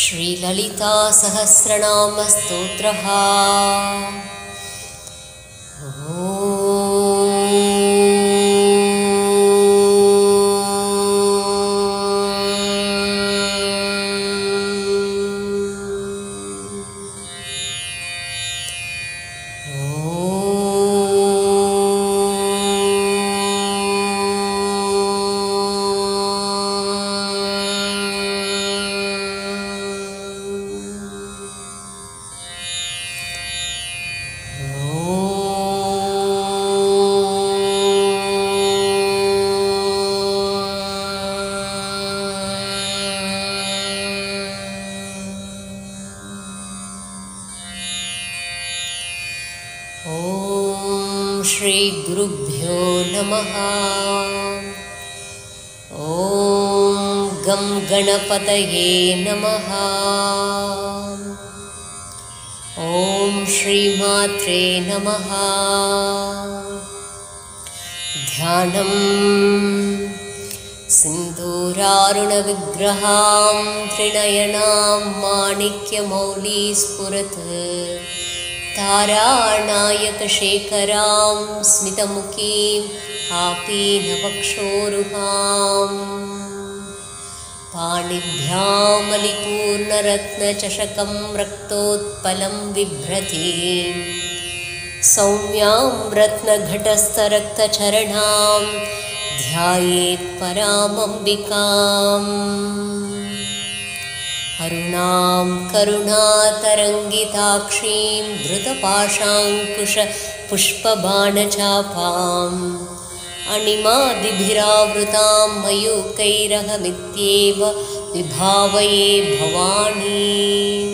श्रीललिता सहस्रनाम स्तोत्रः। ॐ श्री गुरुभ्यो नमः। ॐ गं गणपतये नमः। ॐ श्रीमात्रे नमः। ध्यानं सिन्दूरारुणविग्रहां त्रिनयनां माणिक्यमौलिस्फुरत् तारानायकशेखरां स्मितमुखीं आपीनवक्षोरुहां पाणिभ्यामलिपूर्णरत्नचषकं रक्तोत्पलं बिभ्रतीं सौम्यां रत्नघटस्थरक्तचरणां ध्यायेत् परामम्बिकाम्। अरुणां करुणातरङ्गिताक्षीं धृतपाशाङ्कुशपुष्पबाणचापाम् अणिमादिभिरावृतां मयूकैरहमित्येव विभावये भवानीं।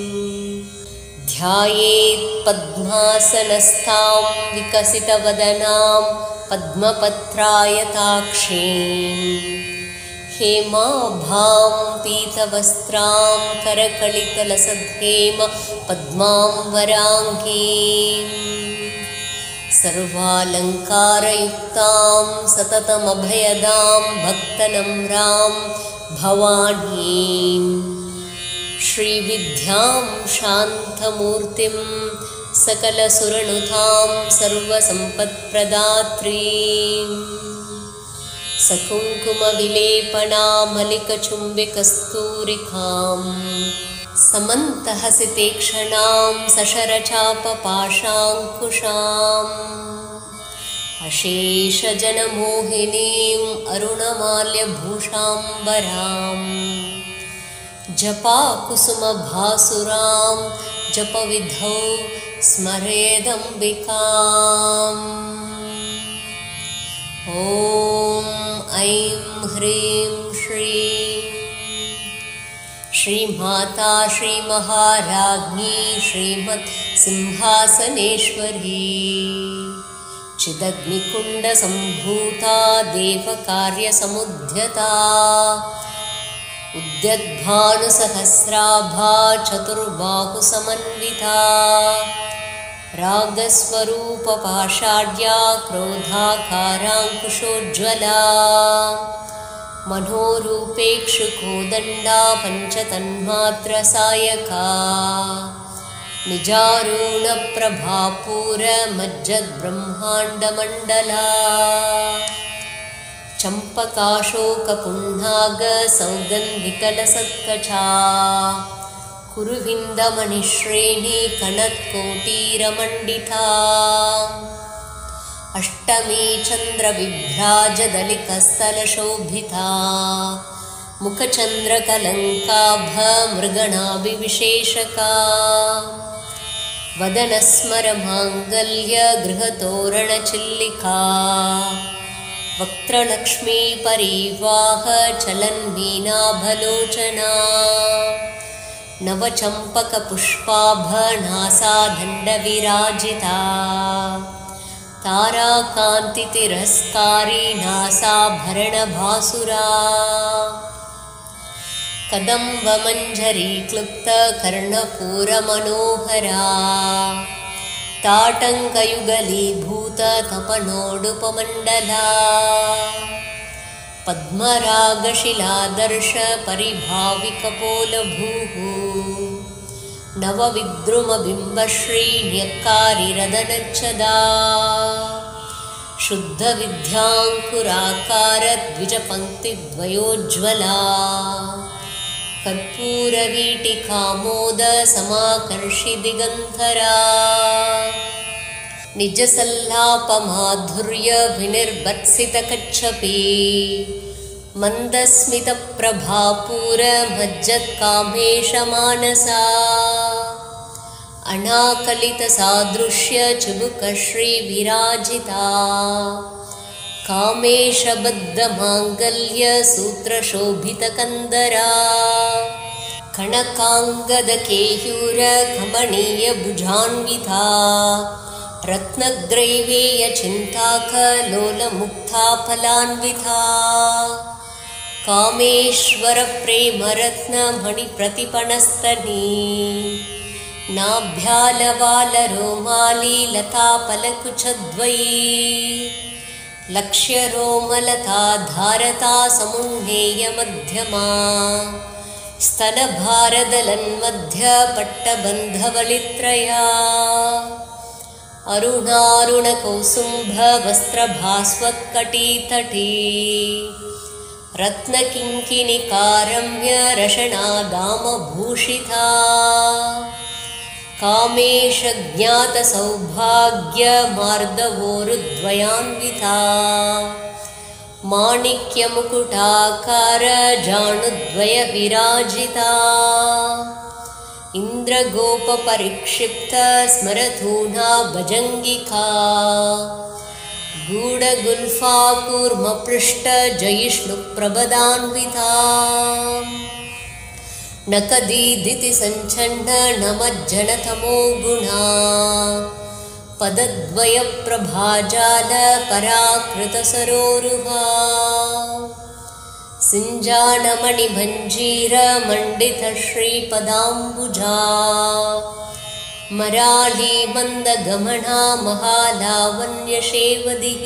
ध्यायेत् पद्मासनस्थां विकसितवदनां पद्मपत्रायताक्षीं हेमाभां पीतवस्त्रां करकलितलसद्धेम पद्मांबराङ्गीं सर्वालङ्कारयुक्तां सततमभयदां भक्तनम्रां भवानीं। श्रीविद्यां शान्तमूर्तिं सकलसुरनुतां सर्वसम्पत्प्रदात्रीं सकुङ्कुमविलेपनामलिकचुम्बिकस्तूरिकां समन्तहसितेक्षणां सशरचापपाशाङ्कुशाम् अशेषजनमोहिनीं अरुणमाल्यभूषाम्बरां जपाकुसुमभासुरां जपविधौ स्मरेदम्बिकाम्। ॐ ऐं ह्रीं श्रीमाता श्रीमहाराज्ञी श्रीमत् सिंहासनेश्वरी चिदग्निकुण्डसम्भूता देवकार्यसमुद्यता उद्यद्भानुसहस्राभा चतुर्बाहुसमन्विता रागस्वरूपपाषाढ्या क्रोधाकाराङ्कुशोज्ज्वला मनोरूपेक्षुकोदण्डा पञ्चतन्मात्रसायका निजारूणप्रभापूरमज्जद्ब्रह्माण्डमण्डला चम्पकाशोकपुण्डागसौगन्धिकलसत्कचा कुरुविन्दमणिश्रेणी कणत्कोटीरमण्डिता अष्टमी चन्द्रविभ्राजदलिकस्थलशोभिता मुखचन्द्रकलङ्काभमृगणाभिविशेषका वदनस्मरमाङ्गल्यगृहतोरणचिल्लिका वक्त्रलक्ष्मीपरीवाह चलन्मीनाभलोचना नवचम्पकपुष्पाभनासादण्डविराजिता ताराकान्तितिरस्कारी नासाभरणभासुरा कदम्बमञ्जरीक्लुप्तकर्णपूरमनोहरा ताटङ्कयुगलीभूततपनोडुपमण्डला पद्मरागशिलादर्श परिभाविकपोलभूः नवविद्रुमबिम्बश्रीण्यक्कारिरदनच्छदा शुद्धविद्याङ्कुराकारद्विजपङ्क्तिद्वयोज्ज्वला कर्पूरवीटिकामोद समाकर्षि दिगन्धरा निजसल्लापमाधुर्यभिनिर्भत्सितकच्छपी मन्दस्मितप्रभापूरमज्जत्कामेशमानसा अनाकलितसादृश्यचिबुकश्रीविराजिता कामेशबद्धमाङ्गल्यसूत्रशोभितकन्दरा कणकाङ्गदकेयूरकमणीयभुजान्विता रत्नग्रैवेयचिन्ताकलोलमुक्ता फलान्विता कामेश्वरप्रेमरत्नमणिप्रतिपणस्तनी नाभ्यालवालरोमाली लतापलकुचद्वयी लक्ष्यरोमलता धारता समुन्नेयमध्यमा स्तनभारदलन्मध्यपट्टबन्धवलित्रया अरुणारुणकौसुम्भवस्त्रभास्वत्कटीतटी रत्नकिङ्किणिकारम्यरशनादामभूषिता कामेशज्ञातसौभाग्यमार्दवोरुद्वयान्विता माणिक्यमुकुटाकारजानुद्वयविराजिता इन्द्रगोपपरिक्षिप्तस्मरधूना भजङ्गिका गूढगुल्फाकूर्मपृष्ठजयिष्णुप्रभदान्विता नकदीदिति सञ्छन्न नमज्जनतमो गुणा पदद्वयप्रभाजालपराकृतसरोरुहा सिञ्जानमणिमञ्जीरमण्डितश्रीपदाम्बुजा मराळीमन्दगमना महालावण्यशेवदिः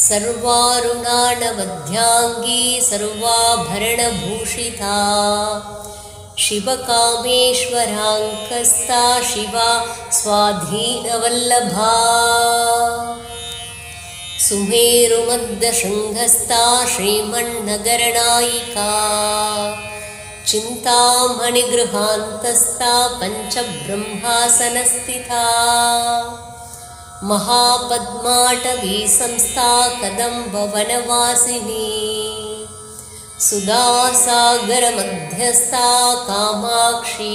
सर्वारुणानवध्याङ्गी सर्वाभरणभूषिता शिवकामेश्वराङ्कस्ता शिवा स्वाधीनवल्लभा सुमेरुमद्दशृङ्गस्था श्रीमन्नगरनायिका चिन्तामणिगृहान्तस्था पञ्चब्रह्मासनस्थिता महापद्माटवी संस्था कदम्बवनवासिनी सुधासागरमध्यस्था कामाक्षी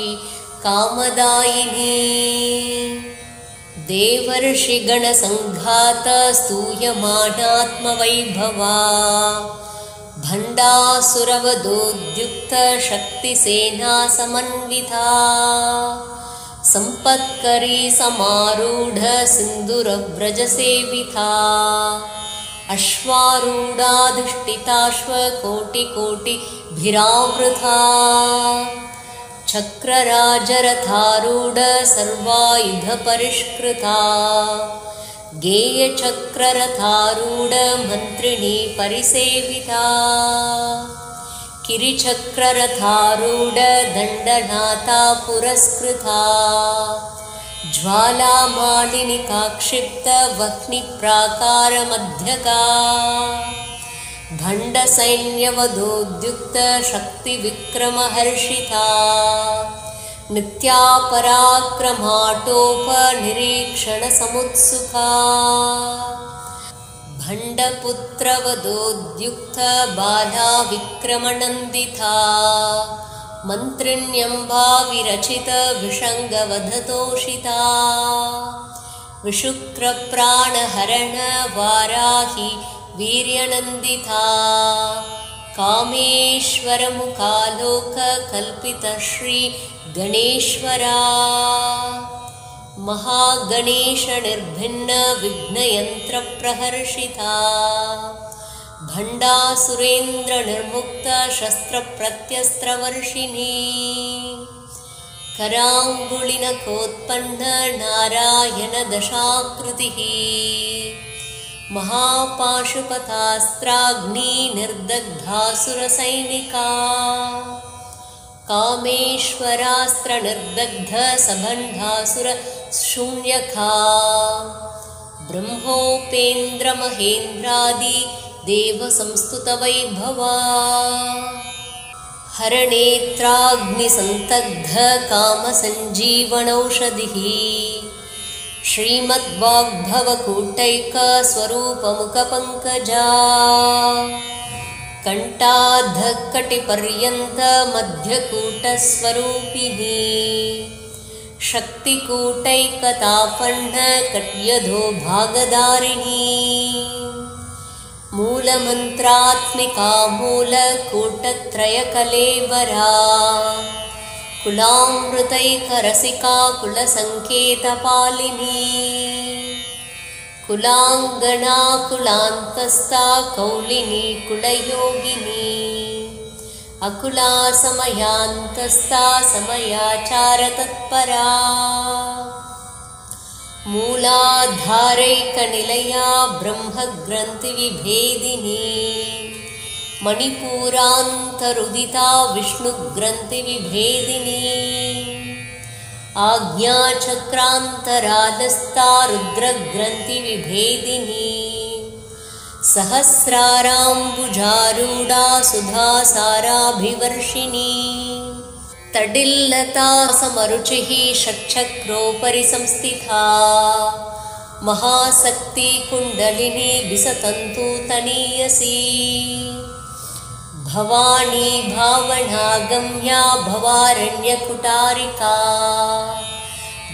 कामदायिनी देवर्षिगणसङ्घात स्तूयमानात्मवैभवा भण्डासुरवधोद्युक्त शक्तिसेना समन्विता सम्पत्करी समारूढ सिन्दूरव्रजसेविता अश्वारूढाधिष्ठिताश्वकोटिकोटिभिरावृता चक्रराजरथारूढ सर्वायुधपरिष्कृता गेयचक्ररथारूढ मन्त्रिणी परिसेविता किरिचक्ररथारूढ दण्डनाथा पुरस्कृता ज्वालामालिनिकाक्षिप्त वह्निप्राकारमध्यका भण्डसैन्यवधोद्युक्त शक्तिविक्रमहर्षिता नित्यापराक्रमाटोपनिरीक्षणसमुत्सुका भण्डपुत्रवधोद्युक्त बाला विक्रमनन्दिता मन्त्रिण्यम्बा विरचित विषङ्गवधतोषिता विशुक्रप्राणहरण वाराहि वीर्यनन्दिता कामेश्वरमुखालोककल्पितश्री गणेश्वरा महागणेशनिर्भिन्न विघ्नयन्त्रप्रहर्षिता भण्डासुरेन्द्रनिर्मुक्त शस्त्रप्रत्यस्त्रवर्षिणी कराङ्गुलिनकोत्पन्न नारायणदशाकृतिः महापाशुपतास्त्राग्निर्दग्धासुरसैनिका कामेश्वरास्त्रनिर्दग्धसबन्धासुरशून्यका ब्रह्मोपेन्द्रमहेन्द्रादि देवसंस्तुतवैभवा हरनेत्राग्निसन्तग्ध कामसञ्जीवनौषधिः श्रीमद्वाग्भवकूटैकस्वरूपमुखपङ्कजा कण्ठाधकटिपर्यन्त मध्यकूटस्वरूपिणी शक्तिकूटैकतापण्ड कट्यधो भागधारिणी मूलमन्त्रात्मिका मूलकूटत्रयकलेवरा कुलामृतैकरसिका कुलसङ्केतपालिनी कुलाङ्गना कुलान्तस्था कौलिनी कुलयोगिनी अकुला समयान्तस्था समयाचारतत्परा मूलाधारैकनिलया ब्रह्मग्रन्थिविभेदिनी मणिपूरान्तरुदिता विष्णुग्रन्थिविभेदिनी आज्ञाचक्रान्तरादस्था रुद्रग्रन्थिविभेदिनी सहस्राराम्बुजारूढा सुधासाराभिवर्षिणी तडिल्लता समरुचिः षट्चक्रोपरि संस्थिता महाशक्ति कुण्डलिनी विसतन्तु तनीयसी भवानी भावनागम्या भवारण्यकुटारिका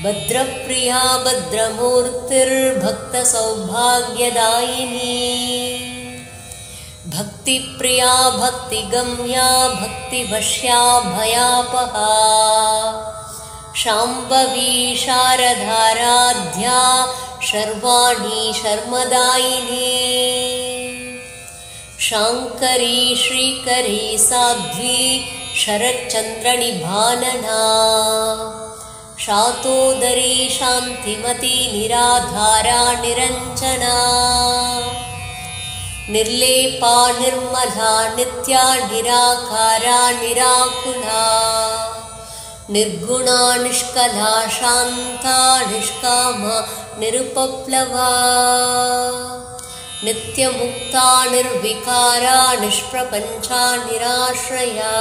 भद्रप्रिया भद्रमूर्तिर्भक्तसौभाग्यदायिनी भक्तिप्रिया भक्तिगम्या भक्तिवश्या भयापहा शाम्भवी शारदाराध्या शर्वाणी शर्मदायिनी शाङ्करी श्रीकरी साध्वी शरच्चन्द्रनिभानना शातोदरी शान्तिमती निराधारा निरञ्जना निर्लेपा निर्मला नित्या निराकारा निराकुला निर्गुणा निष्कला शान्ता निष्कामा निरुपप्लवा नित्यमुक्ता निर्विकारा निष्प्रपञ्चा निराश्रया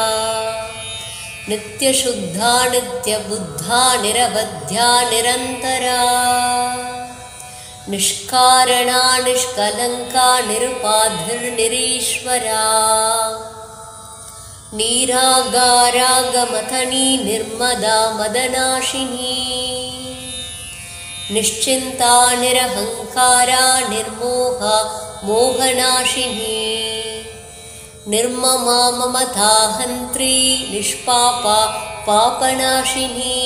नित्यशुद्धा नित्यबुद्धा निरवध्या निरन्तरा निष्कारणा निष्कलङ्का निरुपाधिर्निरीश्वरा नीरागारागमथनी निर्मदा मदनाशिनी निश्चिन्ता निरहङ्कारा निर्मोहा मोहनाशिनी निर्ममा ममता हन्त्री निष्पापा पापनाशिनी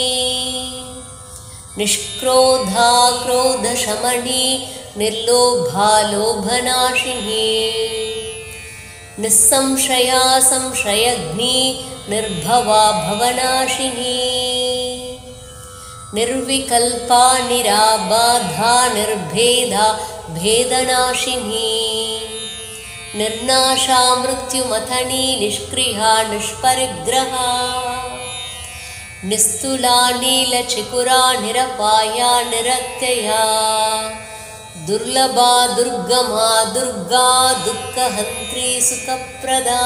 निष्क्रोधा क्रोधशमनी निर्लोभा लोभनाशिनी निस्संशया संशयग्नि निर्भवा भवनाशिनी निर्विकल्पा निराबाधा निर्भेदा भेदनाशिनी निर्नाशा मृत्युमथनी निष्क्रिया निष्परिग्रहा निस्तुला नीलचिकुरा निरपाया निरत्यया दुर्लभा दुर्गमा दुर्गा दुःखहन्त्री सुखप्रदा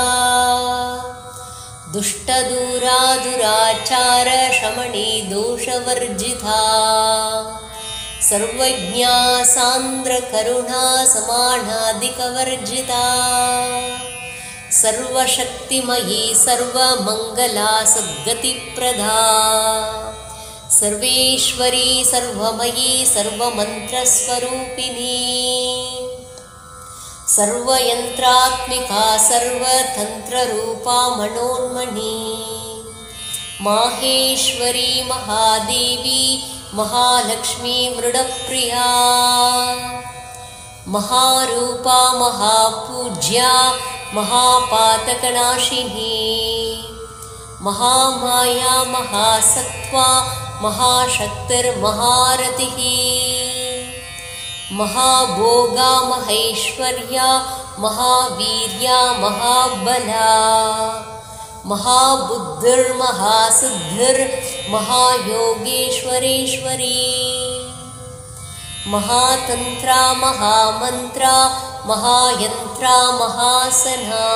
दुष्टदूरा दुराचार शमनी दोषवर्जिता सर्वज्ञा सान्द्रकरुणा समानाधिकवर्जिता सर्वशक्तिमयी सर्वमङ्गला सद्गतिप्रदा सर्वेश्वरी सर्वमयी सर्वमन्त्रस्वरूपिणी सर्वयन्त्रात्मिका सर्वतन्त्ररूपा मनोन्मणी माहेश्वरी महादेवी महालक्ष्मी मृडप्रिया महारूपा महापूज्या महापातकनाशिनी महामाया महासत्त्वा महाशक्तिर्महारतिः महाभोगा महेश्वर्या महावीर्या महाबला महाबुद्धिर्महासिद्धिर्महायोगेश्वरेश्वरी महातंत्रा महामंत्रा महायंत्रा महासना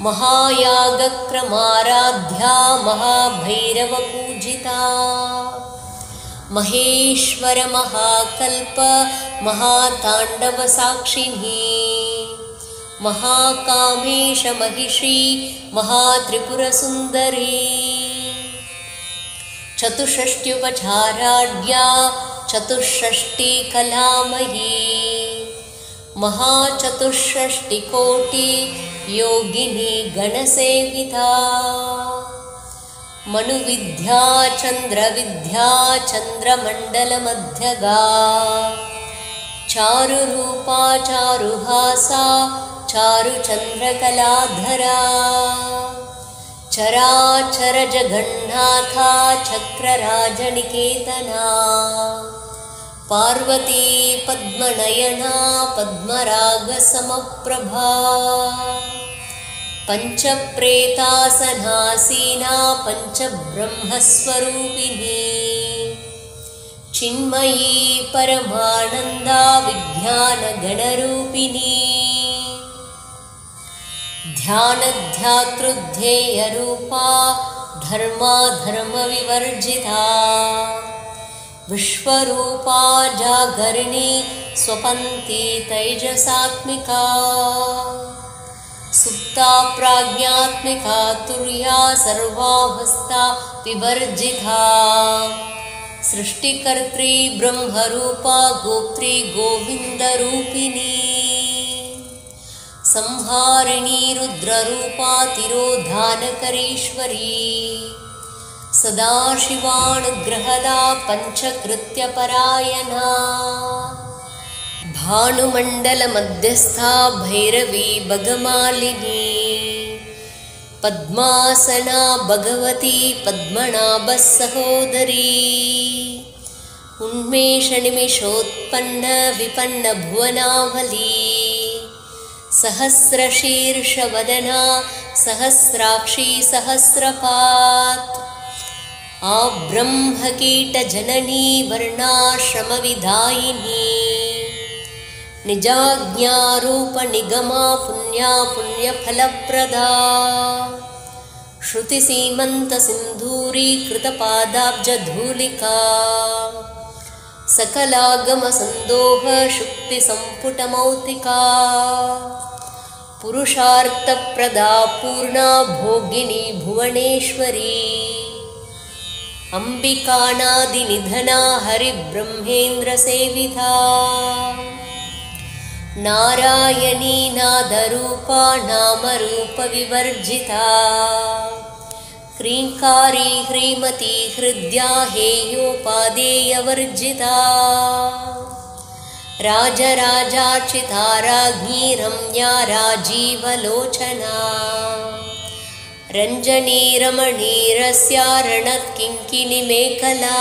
महायागक्रमाराध्या महाभैरवपूजिता महेश्वर महाकल्प महातांडवसाक्षिणी महाकामेश महिषी महात्रिपुरसुन्दरी चतुष्षष्ट्युपचाराढ्या चतुष्षष्टिकलामयी महाचतुष्षष्टिकोटि योगिनी गणसेविता मनुविद्या चन्द्रविद्या चन्द्रमण्डलमध्यगा चारुरूपा चारुहासा चारुचन्द्रकलाधरा चराचरजगन्नाथा चक्रराजनिकेतना पार्वती पद्मनयना पद्मरागसमप्रभा पञ्चप्रेतासनासीना पञ्चब्रह्मस्वरूपिणी चिन्मयी परमानन्दा विज्ञानगणरूपिणी ध्यानध्यातृध्येयरूपा धर्माधर्मविवर्जिता विश्वरूपा जागरिणी स्वपन्ती तैजसात्मिका सुप्ता प्राज्ञात्मिका तुर्या सर्वावस्था विवर्जिता सृष्टिकर्त्री ब्रह्मरूपा गोत्री गोविन्दरूपिणी संहारिणी रुद्ररूपा तिरोधानकरीश्वरी सदाशिवानुग्रहदा पञ्चकृत्यपरायणा भानुमण्डलमध्यस्था भैरवी भगमालिनी पद्मासना भगवती पद्मनाभसहोदरी उन्मेषनिमिषोत्पन्न विपन्न भुवनावली सहस्रशीर्षवदना सहस्राक्षी सहस्रपात् आब्रह्मकीटजननी वर्णाश्रमविधायिनी निजाज्ञारूपनिगमा पुण्या पुण्यफलप्रदा श्रुतिसीमन्तसिन्धूरीकृतपादाब्जधूलिका सकलागमसन्दोह शुक्तिसम्पुटमौक्तिका पुरुषार्थप्रदा पूर्णा भोगिनी भुवनेश्वरी अंबिकानादिनिधना हरिब्रह्मेन्द्रसेविता नारायणी नादरूपा नामरूपविवर्जिता क्रीङ्कारी ह्रीमती हृद्या हेयोपादेयवर्जिता राजराजार्चिता राज्ञी रम्या राजीवलोचना रञ्जनी रमणीरस्या रणत्किङ्किणिमेखला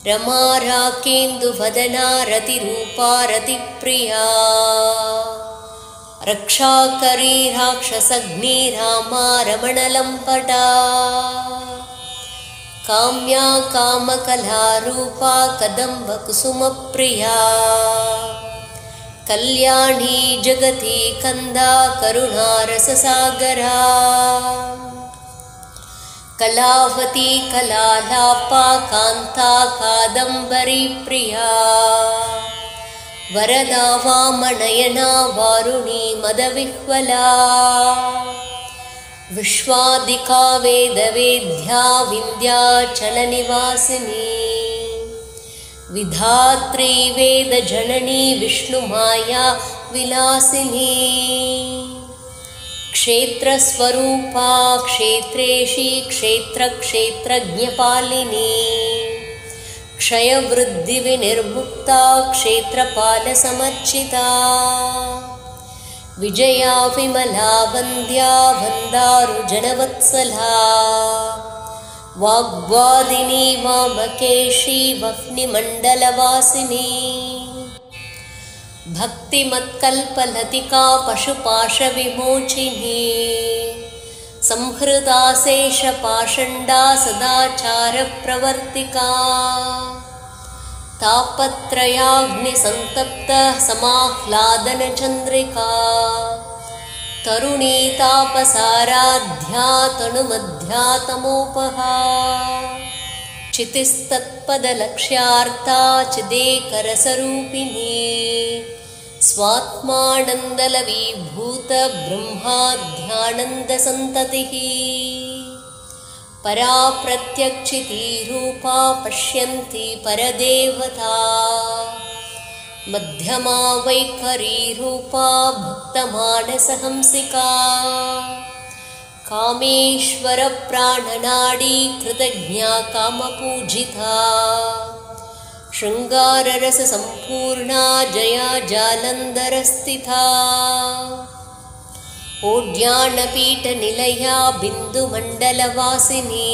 रमा राकेन्दुवदना रतिरूपा रतिप्रिया रक्षाकरी राक्षसग्नी रामा रमणलम्पटा काम्या कामकलारूपा कदम्बकुसुमप्रिया कल्याणी जगती कंदा करुणारससागरा कलावती कलालापा कांता कादम्बरी प्रिया वरदा वामनयना वारुणी मदविह्वला विश्वादिका वेदवेद्या विन्ध्याचलनिवासिनी विधात्री वेदजननी विष्णुमाया विलासिनी क्षेत्रस्वरूपा क्षेत्रेशी क्षेत्रक्षेत्रज्ञपालिनी क्षयवृद्धिविनिर्मुक्ता क्षेत्रपालसमर्चिता विजया विमला वन्द्या वन्दारुजनवत्सला वाग्वादिनी वामकेशी वह्निमण्डलवासिनी भक्तिमत्कल्पलतिका पशुपाशविमोचिनी संहृता शेषपाषण्डा सदाचारप्रवर्तिका तापत्रयाग्निसन्तप्त समाह्लादनचन्द्रिका तरुणी तापसाराध्या तनुमध्या तमोपहा चितिस्तत्पदलक्ष्यार्ता चिदेकरसरूपिणी स्वात्मानन्दलवीभूत ब्रह्माध्यानन्दसन्ततिः परा प्रत्यक्षितीरूपा पश्यन्ति परदेवता मध्यमा वैखरीरूपा भक्तमानसहंसिका कामेश्वरप्राणनाडी कृतज्ञा कामपूजिता शृङ्गाररससम्पूर्णा जया जालन्धरस्थिता ओड्यानपीठनिलया बिन्दुमण्डलवासिनी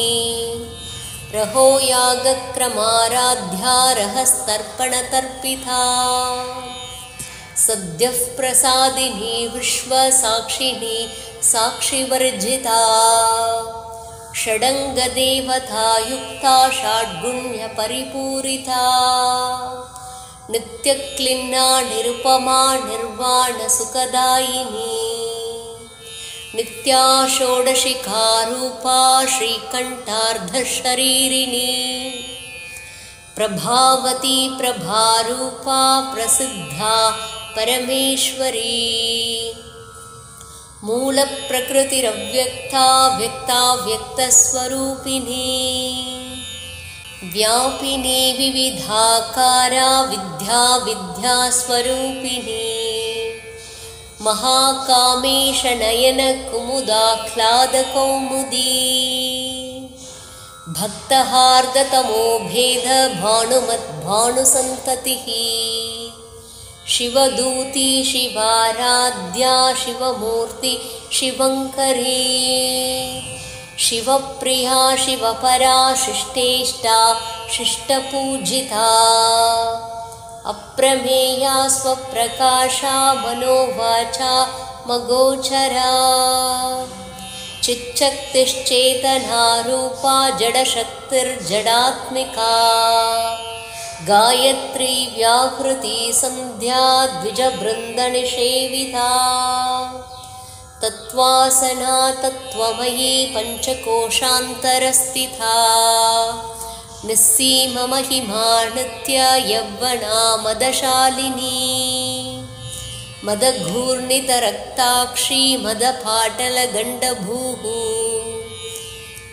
रहो यागक्रमाराध्या रहस्तर्पणतर्पिता सद्यः प्रसादिनी विश्वसाक्षिणी साक्षिवर्जिता षडङ्गदेवतायुक्ता षड्गुण्यपरिपूरिता नित्यक्लिन्ना निरुपमा निर्वाणसुखदायिनी नित्या षोडशिखारूपा श्रीकण्ठार्धशरीरिणी प्रभावती प्रभारूपा प्रसिद्धा परमेश्वरी मूलप्रकृतिरव्यक्ता व्यक्ता व्यक्तस्वरूपिणी व्यापिनी विविधाकारा विद्या विद्यास्वरूपिणी महाकामेशनयन कुमुदाह्लादकौमुदी भक्तहार्दतमो भेद भानुमद्भानुसन्ततिः शिवदूती शिवाराध्या शिवमूर्ति शिवङ्करी शिवप्रिया शिवपरा शिष्टेष्टा शिष्टपूजिता अप्रमेया स्वप्रकाशा मनोवाचा मगोचरा चिच्चक्तिश्चेतनारूपा जडशक्तिर्जडात्मिका गायत्री व्याहृति सन्ध्या द्विजबृन्दनिषेविता तत्त्वासना तत्त्वमयी पञ्चकोशान्तरस्थिता निस्सीममहिमा नित्य यौवना मदशालिनी मदघूर्णितरक्ताक्षी मदपाटलगण्डभूः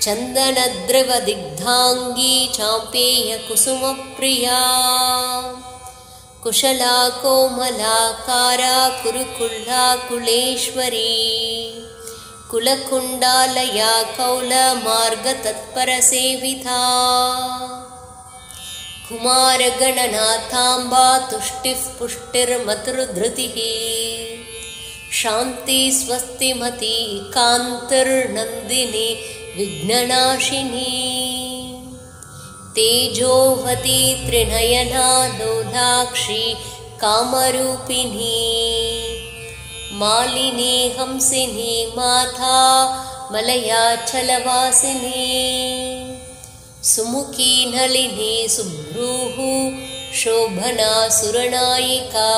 चन्दनद्रवदिग्धाङ्गी चाम्पेयकुसुमप्रिया कुशला कोमलाकारा कुरुकुल्ला कुलेश्वरी कुलकुण्डालया कौलमार्गतत्परसेविता कुमारगणनाथाम्बा तुष्टिः पुष्टिर्मतृधृतिः शान्ति स्वस्तिमती कान्तिर्नन्दिनी विघ्ननाशिनी तेजोवती त्रिनयना लोलाक्षी कामरूपिणी मालिनी हंसिनी माता मलयाचलवासिनी सुमुखी नलिनी सुभ्रूः शोभना सुरनायिका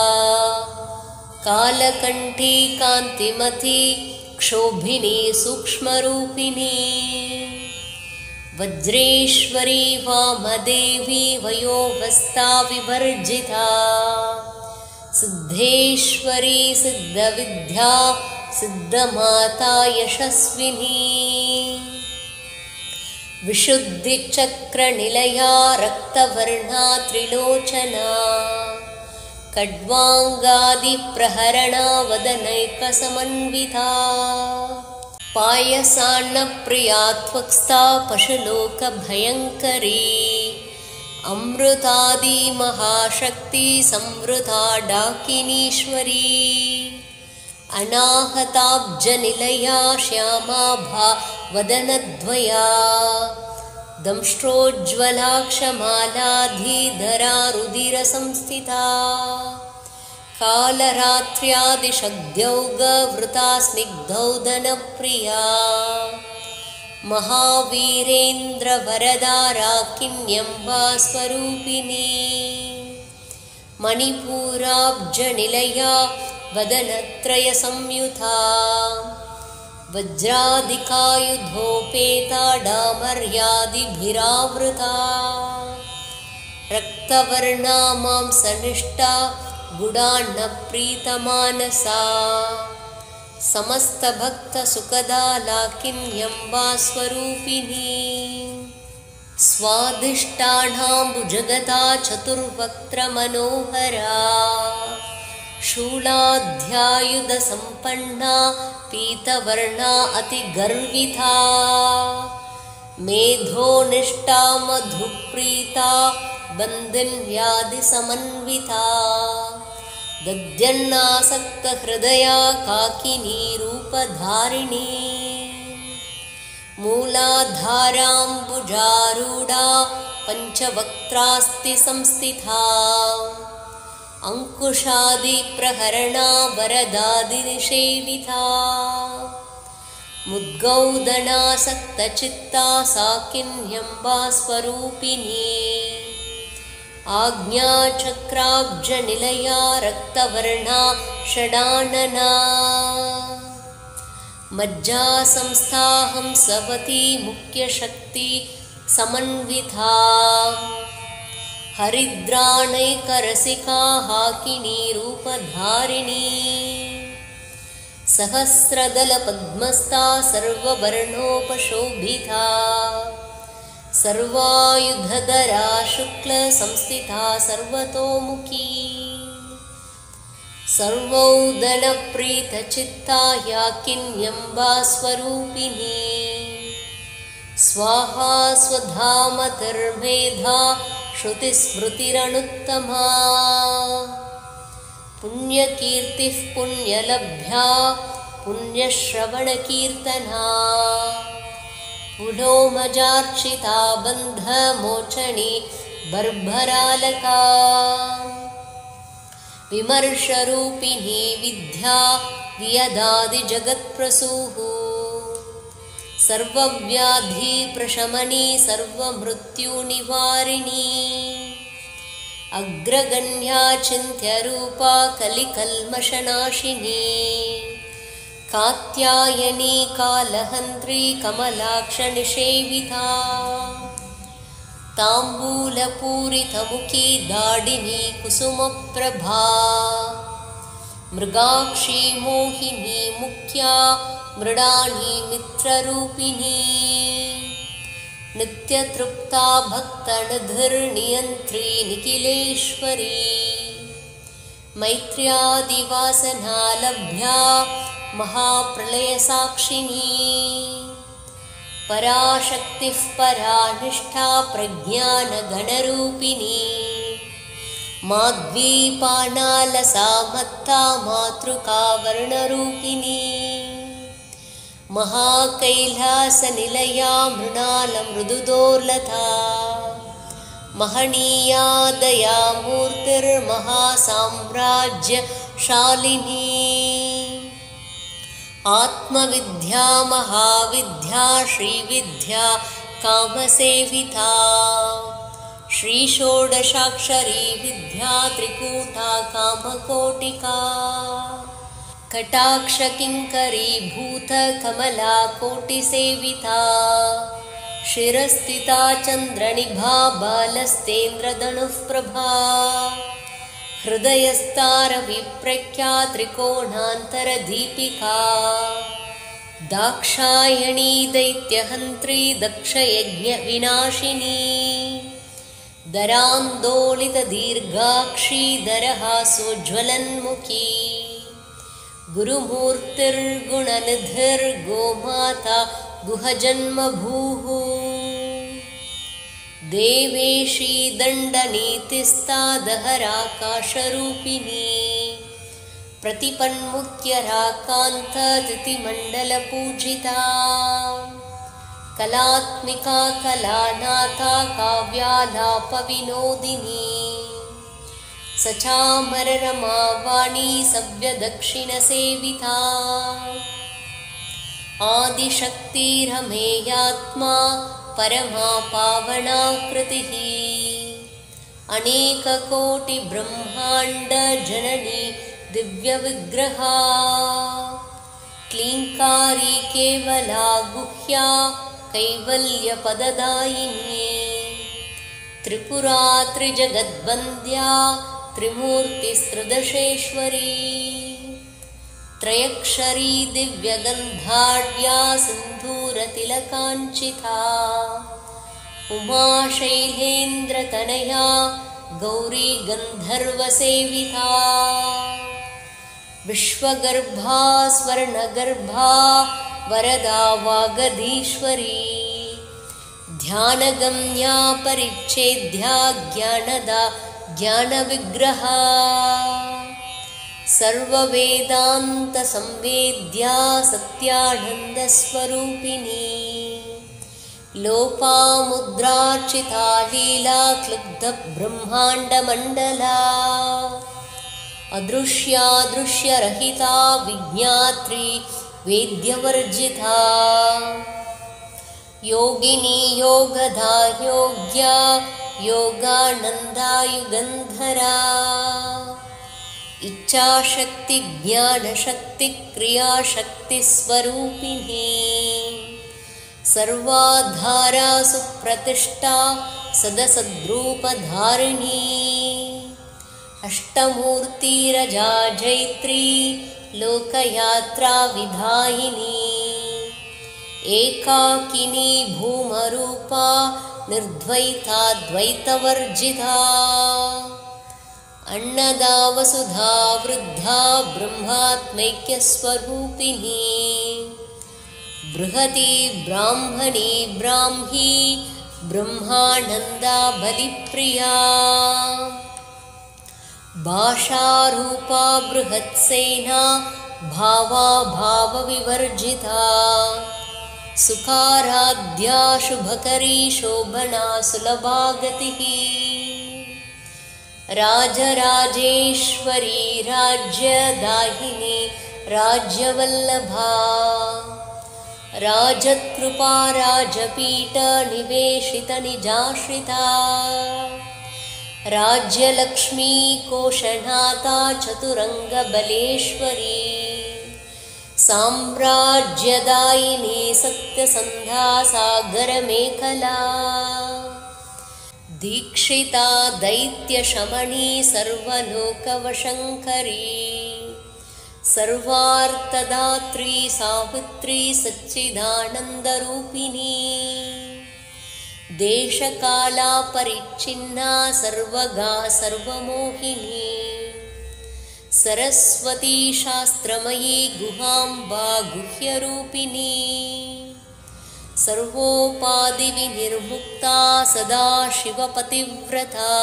कालकण्ठी कान्तिमती क्षोभिनी सूक्ष्मरूपिणी वज्रेश्वरी वामदेवी वयोवस्था विवर्जिता सिद्धेश्वरी सिद्धविद्या सिद्धमाता यशस्विनी विशुद्धिचक्रनिलया रक्तवर्णा त्रिलोचना खड्वाङ्गादिप्रहरणा वदनैकसमन्विता पायसान्नप्रिया त्वक्स्था पशुलोकभयङ्करी अमृतादिमहाशक्ति संवृता डाकिनीश्वरी अनाहताब्जनिलया श्यामाभा वदनद्वया दंष्ट्रोज्ज्वलाक्षमालाधीधरा रुधिरसंस्थिता कालरात्र्यादिशग्द्यौगवृता स्निग्धौदनप्रिया महावीरेन्द्रवरदारा किन्यम्बा स्वरूपिणी मणिपूराब्जनिलया वदनत्रयसंयुता वज्रादिकायुधोपेता डामर्यादिभिरावृता रक्तवर्णा मांसनिष्ठा गुडान्नप्रीतमानसा समस्तभक्तसुखदा लाकिन्यम्बा स्वरूपिणी स्वादिष्टानाम्बुजगता चतुर्वक्त्रमनोहरा शूलाध्यायुधसम्पन्ना पीतवर्णा अतिगर्विता मेधोनिष्ठा मधुप्रीता बन्दिन्यादिसमन्विता दद्यन्नासक्तहृदया काकिनी रूपधारिणी मूलाधाराम्बुजारूढा पञ्चवक्त्रास्ति संस्थिता अंकुशादिप्रहरणा वरदादिनिषेविता मुद्गौदनासक्तचित्ता सा किन्यम्बा स्वरूपिणी आज्ञाचक्राब्जनिलया रक्तवर्णा षडानना मज्जासंस्था हंसवती मुख्यशक्ति समन्विता हरिद्राणैकरसिका हाकिनी रूपधारिणी सहस्रदलपद्मस्था सर्ववर्णोपशोभिता सर्वायुधधरा शुक्लसंस्थिता सर्वतोमुखी सर्वौदनप्रीतचित्ता या किन्यम्बा स्वरूपिणी स्वाहा स्वधामतिर्मेधा श्रुतिस्मृतिरनुत्तमा पुण्यकीर्तिः पुण्यलभ्या पुण्यश्रवणकीर्तना पुलोमजार्चिता बन्धमोचनी बर्भरालका विमर्शरूपिणी विद्या वियदादिजगत्प्रसूः सर्वव्याधिप्रशमनी सर्वमृत्युनिवारिणी अग्रगण्या चिन्त्यरूपा कलिकल्मषनाशिनी कात्यायनी कालहन्त्री कमलाक्षनिषेविता ताम्बूलपूरितमुखी दाडिनी कुसुमप्रभा मृगाक्षी मोहिनी मुख्या मृडानी मित्ररूपिणी नित्यतृप्ता भक्तनिधिर्नियन्त्री निखिलेश्वरी मैत्र्यादिवासना लभ्या महाप्रलयसाक्षिणी पराशक्तिः परानिष्ठा प्रज्ञानगणरूपिणी माध्वीपानालसा मत्ता मातृका वर्णरूपिणी महाकैलासनिलया मृणालमृदुदोर्लता महनीया दयामूर्तिर्महासाम्राज्यशालिनी आत्मविद्या महाविद्या श्रीविद्या कामसेविता श्रीषोडशाक्षरी विद्या त्रिकूटा कामकोटिका कटाक्षकिङ्करी भूतकमला कोटिसेविता शिरस्थिता चन्द्रनिभा बालस्तेन्द्रधनुः प्रभा हृदयस्तारविप्रख्या त्रिकोणान्तरदीपिका दाक्षायणी दैत्यहन्त्री दक्षयज्ञविनाशिनी दरान्दोलितदीर्घाक्षी दरहासोज्ज्वलन्मुखी गुरुमूर्तिर्गुणनिधिर्गोमाता गुहजन्मभूः देवेशी दण्डनीतिस्ता दहराकाशरूपिणी प्रतिपन्मुख्यराकान्ततिथिमण्डलपूजिता कलात्मिका कलानाथा काव्यालापविनोदिनी सचामररमा वाणी सव्यदक्षिणसेविता आदिशक्तिरमेयात्मा परमा पावना कृतिः अनेककोटिब्रह्माण्डजननी दिव्यविग्रहा क्लीङ्कारी केवला गुह्या कैवल्यपददायिनी त्रिपुरा त्रिजगद्वन्द्या त्रिमूर्तिस्त्रिदशेश्वरी त्रयक्षरी दिव्यगन्धाढ्या सिन्धूरतिलकाञ्चिता उमा शैलेन्द्रतनया गौरी गन्धर्वसेविता विश्वगर्भा स्वर्णगर्भा वरदा वागधीश्वरी ध्यानगम्या परिच्छेद्या ज्ञानदा ज्ञानविग्रहा सर्ववेदान्तसंवेद्या सत्यानन्दस्वरूपिणी लोपामुद्रार्चिता लीला क्लुब्धब्रह्माण्डमण्डला अदृश्यादृश्यरहिता विज्ञात्री वेद्यवर्जिता योगिनी योगधा योग्या योगानन्दा युगन्धरा इच्छाशक्ति ज्ञानशक्ति क्रियाशक्ति स्वरूपिणी सर्वाधारा सुप्रतिष्ठा सदसद्रूपधारिणी अष्टमूर्तिरजा जैत्री लोकयात्रा विधायिनी एकाकिनी भूमरूपा निर्द्वैता द्वैतवर्जिता अन्नदा वसुधा वृद्धा ब्रह्मात्मैक्यस्वरूपिणी बृहती ब्राह्मणी ब्राह्मी ब्रह्मानन्दा बलिप्रिया भाषारूपा बृहत्सेना भावा भावविवर्जिता सुखाराध्या शुभकरी शोभना सुलभा गतिः राजराजेश्वरी राज्यदायिनी राज्यवल्लभा राजकृपा राजपीठ निवेशित निजाश्रिता राज्यलक्ष्मी कोशनाथा चतुरंगबलेश्वरी साम्राज्यदायिनी सत्यसन्धा सागरमेखला दीक्षिता दैत्यशमनी सर्वलोकवशङ्करी सर्वार्थदात्री सावित्री सच्चिदानन्दरूपिणी देशकाला परिच्छिन्ना सर्वगा सर्वमोहिनी सरस्वती शास्त्रमयी गुहाम्बा गुह्यरूपिणी सर्वोपाधिविनिर्मुक्ता सदा शिवपतिव्रता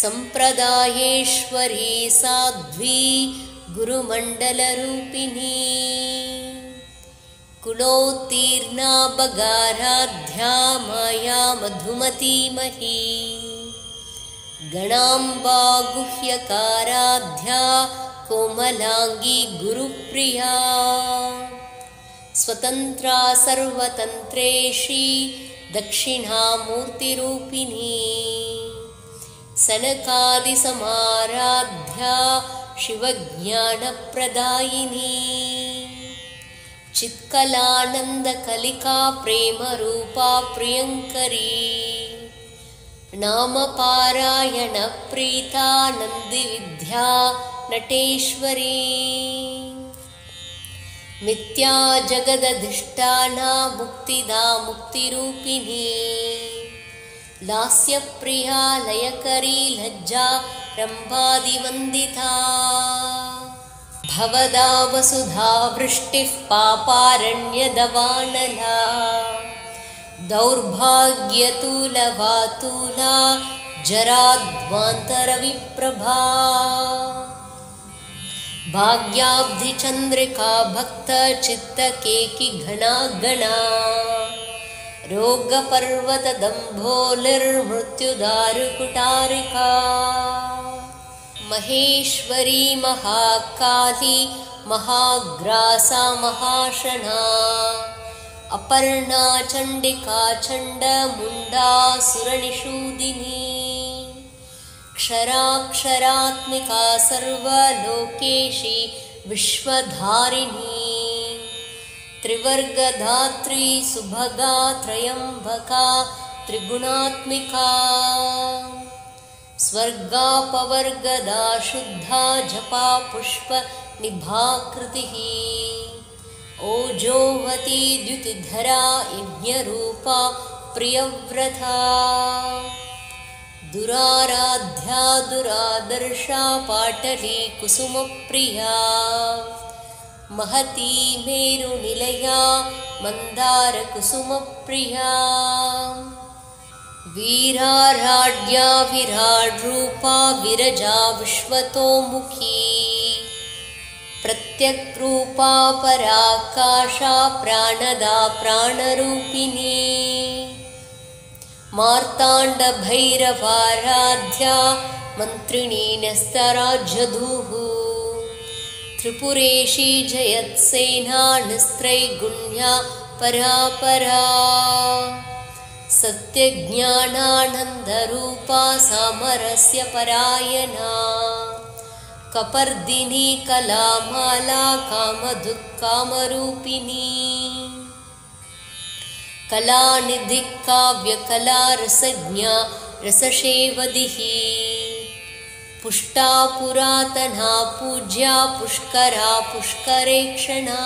सम्प्रदायेश्वरी साध्वी गुरुमण्डलरूपिणी कुलोत्तीर्णा बगाराध्या माया मधुमतीमही गणाम्बा गुह्यकाराध्या कोमलांगी गुरुप्रिया स्वतंत्रा सर्वतंत्रेशी दक्षिणामूर्तिरूपिणी सनकादिसमाराध्या शिवज्ञानप्रदायिनी चित्कलानन्दकलिका प्रेमरूपा प्रियङ्करी नामपारायणप्रीता नन्दिविद्या नटेश्वरी मिथ्या जगदधिष्ठाना मुक्तिदा मुक्तिरूपिणी लास्यप्रिया लयकरी लज्जा रम्भादिवन्दिता भवदा वसुधा वृष्टिः पापारण्यदवानला दौर्भाग्यतूलवातूला जराध्वान्तरविप्रभा भाग्याब्धिचन्द्रिका भक्तचित्तकेकि घना गणा रोगपर्वतदम्भोलिर्मृत्युदारुकुटारिका महेश्वरी महाकाली महाग्रासा महाशना अपर्णा चण्डिका चण्डमुण्डा सुरनिषूदिनी क्षराक्षरात्मिका सर्वलोकेशी विश्वधारिणी त्रिवर्गधात्री सुभगा त्रयम्बका त्रिगुणात्मिका स्वर्गापवर्गदा शुद्धा जपा पुष्प निभाकृतिः ओजोवती द्युतिधरा यज्ञरूपा प्रियव्रता दुराराध्या दुरादर्शा पाटली कुसुमप्रिया महती मेरुनिलया मन्दारकुसुमप्रिया वीराराड्या विराड्रूपा विरजा विश्वतोमुखी प्रत्यग्रूपा पराकाशा प्राणदा प्राणरूपिणी मार्ताण्डभैरवाराध्या मन्त्रिणी नस्तराज्यधूः त्रिपुरेशी जयत्सेना निस्त्रैगुण्या परापरा सत्यज्ञानानन्दरूपा सामरस्य परायणा कपर्दिनी कलामाला कामदुःकामरूपिणी कलानिधि काव्यकला रसज्ञा रससेवदिः पुष्टा पुरातना पूज्या पुष्करा पुष्करेक्षणा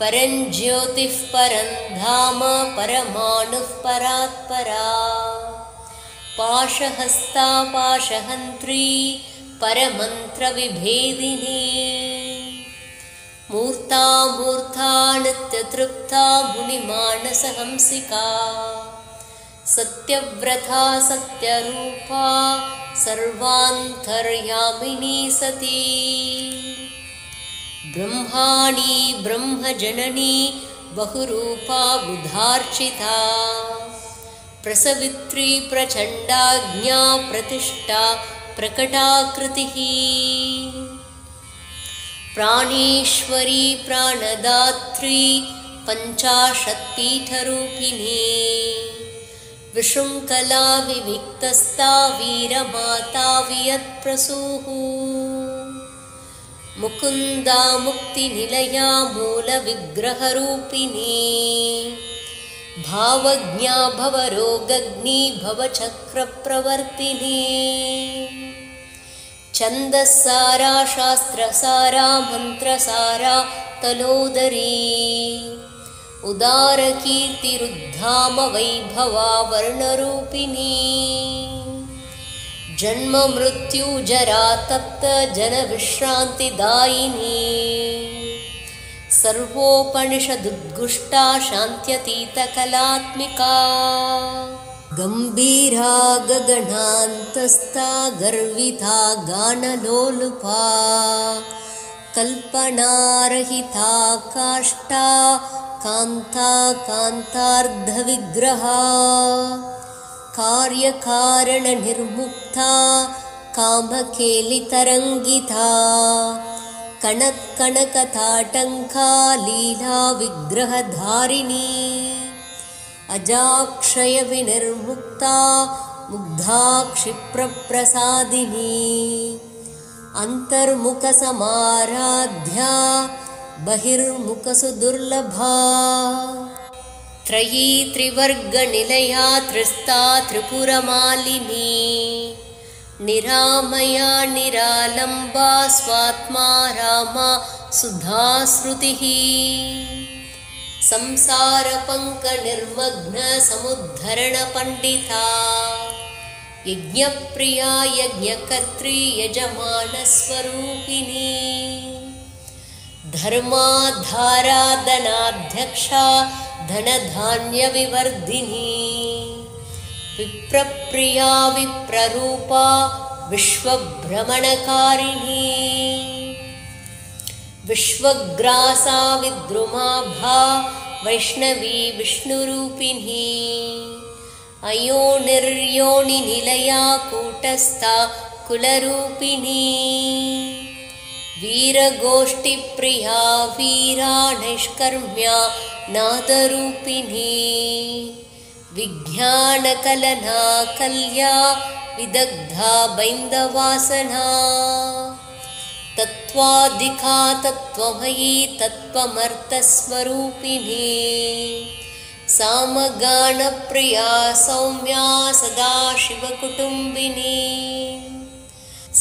परञ्ज्योतिः परं धाम परमाणुः परात्परा पाशहस्ता पाशहन्त्री परमन्त्रविभेदिनी मूर्ता मूर्ता नित्यतृप्ता मुनिमानसहंसिका सत्यव्रता सत्यरूपा सर्वान्तर्यामिनी सती ब्रह्माणी ब्रह्मजननी बहुरूपा बुधार्चिता प्रसवित्री प्रचण्डाज्ञा प्रतिष्ठा प्रकटाकृतिः प्राणेश्वरी प्राणदात्री पञ्चाशत्पीठरूपिणी विशृङ्खला विविक्तस्था वीरमाता वियत्प्रसूः मुकुन्दा मुक्तिनिलया मूलविग्रहरूपिणी भावज्ञा भवरोगग्नि भवचक्रप्रवर्तिनी छन्दस्सारा शास्त्रसारा मन्त्रसारा तलोदरी उदारकीर्तिरुद्धाम वैभवा वर्णरूपिणी जन्म मृत्यु जरा तप्त जनविश्रान्तिदायिनी सर्वोपनिषदुद्गुष्टा शान्त्यतीतकलात्मिका गम्भीरा गगनान्तस्था गर्विता गानलोलुपा कल्पनारहिता काष्ठा कान्ता कान्तार्धविग्रहा कार्यकारणनिर्मुक्ता कामकेलितरङ्गिता कणत्कणकताटङ्का लीला विग्रहधारिणी अजाक्षयविनिर्मुक्ता मुग्धा क्षिप्रप्रसादिनी अन्तर्मुखसमाराध्या बहिर्मुखसुदुर्लभा त्रयी त्रिवर्गनिलया त्रिस्ता त्रिपुरमालिनी निरामया निरालम्बा स्वात्मा रामा सुधाश्रुतिः संसारपङ्कनिर्मग्न समुद्धरणपण्डिता यज्ञप्रिया यज्ञकर्त्री यजमानस्वरूपिणी धर्माधाराधनाध्यक्षा धनधान्यविवर्धिनी विप्रप्रिया विप्ररूपा विश्वभ्रमणकारिणी विश्वग्रासा विद्रुमाभा वैष्णवी विष्णुरूपिणी अयोनिर्योनिनिलया कूटस्था कुलरूपिणी वीरगोष्ठिप्रिया वीरा नैष्कर्म्या नादरूपिणी विज्ञानकलना कल्या विदग्धा बैन्दवासना तत्त्वाधिका तत्त्वमयी तत्त्वमर्थस्वरूपिणी सामगानप्रिया सौम्या सदाशिवकुटुम्बिनी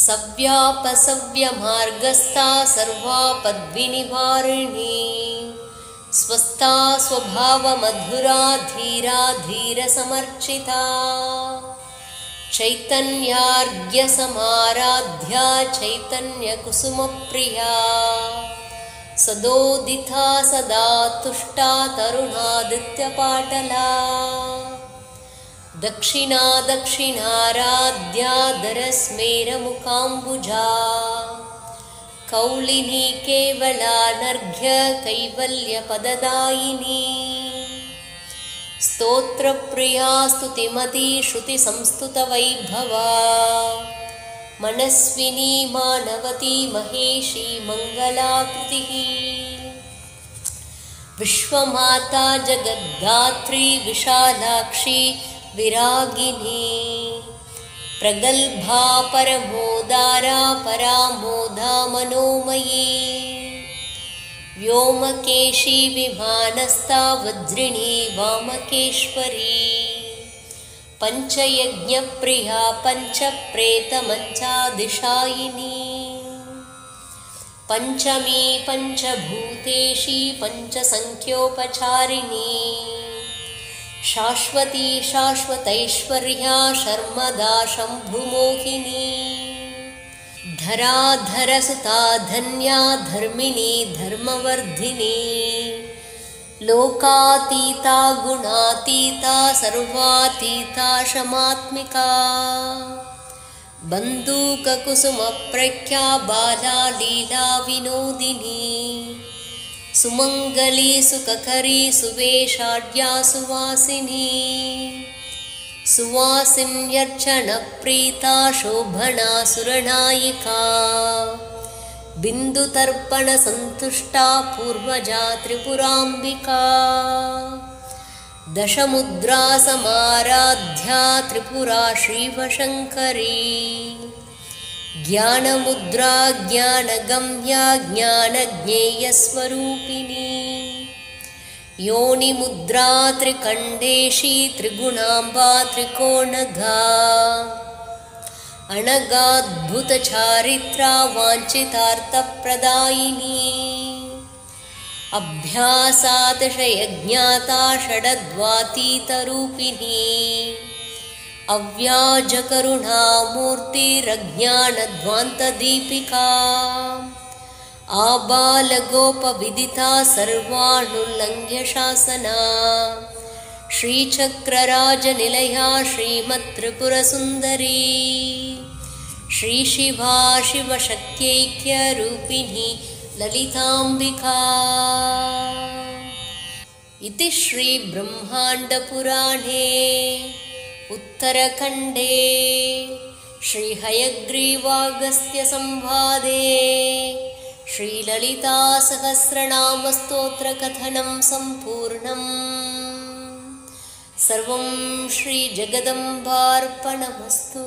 सव्यापसव्यमार्गस्था सर्वापद्विनिवारिणी स्वस्था स्वभावमधुरा धीरा धीरसमर्चिता चैतन्यार्घ्यसमाराध्या चैतन्यकुसुमप्रिया सदोदिता सदा तुष्टा तरुणादित्यपाटला दक्षिणा दक्षिणाराध्या दरस्मेरमुखाम्बुजा कौलिनी केवलानर्घ्य कैवल्यपददायिनी स्तोत्रप्रिया स्तुतिमती श्रुतिसंस्तुतवैभवा मनस्विनी मानवती महेशी मङ्गलाकृतिः विश्वमाता जगद्धात्री विशालाक्षी विरागिनी प्रगल्भा परमोदारा परामोदा मनोमयी व्योमकेशी विमानस्था वज्रिणी वामकेश्वरी पञ्चयज्ञप्रिया पञ्चप्रेतमञ्चादिशायिनी पञ्चमी पञ्चभूतेशी पञ्चसङ्ख्योपचारिणी शाश्वती शाश्वतैश्वर्या शर्मदा शम्भुमोहिनी धराधरसुता धन्या धर्मिणी धर्मवर्धिनी लोकातीता गुणातीता सर्वातीता शमात्मिका बन्दूककुसुमप्रख्या बाला लीला विनोदिनी सुमङ्गली सुखकरी सुवेशाढ्या सुवासिनी सुवासिन्यर्चनप्रीता शोभना सुरनायिका बिन्दुतर्पणसन्तुष्टा पूर्वजा त्रिपुराम्बिका दशमुद्रा समाराध्या त्रिपुरा श्रीवशङ्करी ज्ञानमुद्रा ज्ञानगम्या ज्ञानज्ञेयस्वरूपिणी योनिमुद्रा त्रिकण्डेशी त्रिगुणाम्बा त्रिकोणगा अनगाद्भुतचारित्रा वाञ्छितार्थप्रदायिनी अभ्यासातिशयज्ञाता षडद्वातीतरूपिणी अव्याजकरुणामूर्तिरज्ञानध्वान्तदीपिका आबालगोपविदिता सर्वाणुल्लङ्घ्य शासना श्रीचक्रराजनिलया श्रीमत्त्रिपुरसुन्दरी श्रीशिवा शिवशक्त्यैक्यरूपिणी ललिताम्बिका इति श्रीब्रह्माण्डपुराणे उत्तरखण्डे श्रीहयग्रीवागस्त्यसंवादे श्रीललितासहस्रनामस्तोत्रकथनं सम्पूर्णम् सर्वं श्रीजगदम्बार्पणमस्तु।